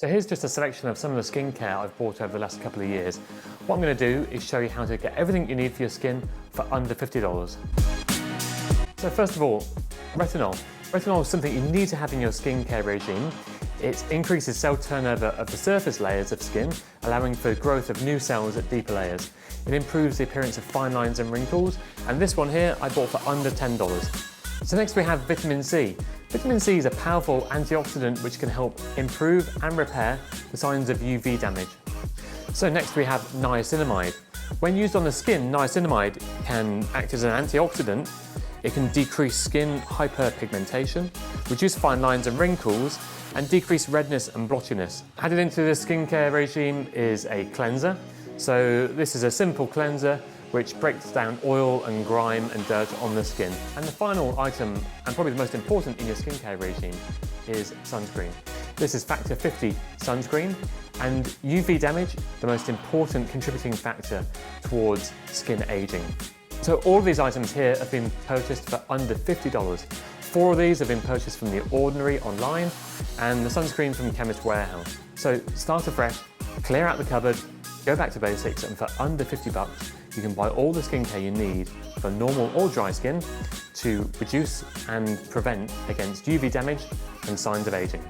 So here's just a selection of some of the skincare I've bought over the last couple of years. What I'm going to do is show you how to get everything you need for your skin for under $50. So first of all, retinol. Retinol is something you need to have in your skincare regime. It increases cell turnover of the surface layers of skin, allowing for growth of new cells at deeper layers. It improves the appearance of fine lines and wrinkles, and this one here I bought for under $10. So next we have vitamin C. Vitamin C is a powerful antioxidant which can help improve and repair the signs of UV damage. So next we have niacinamide. When used on the skin, niacinamide can act as an antioxidant. It can decrease skin hyperpigmentation, reduce fine lines and wrinkles, and decrease redness and blotchiness. Added into the skincare regime is a cleanser. So this is a simple cleanser which breaks down oil and grime and dirt on the skin. And the final item, and probably the most important in your skincare regime, is sunscreen. This is factor 50 sunscreen, and UV damage, the most important contributing factor towards skin aging. So all of these items here have been purchased for under $50. 4 of these have been purchased from the Ordinary online, and the sunscreen from Chemist Warehouse. So start afresh, clear out the cupboard, go back to basics, and for under $50, you can buy all the skincare you need for normal or dry skin to reduce and prevent against UV damage and signs of aging.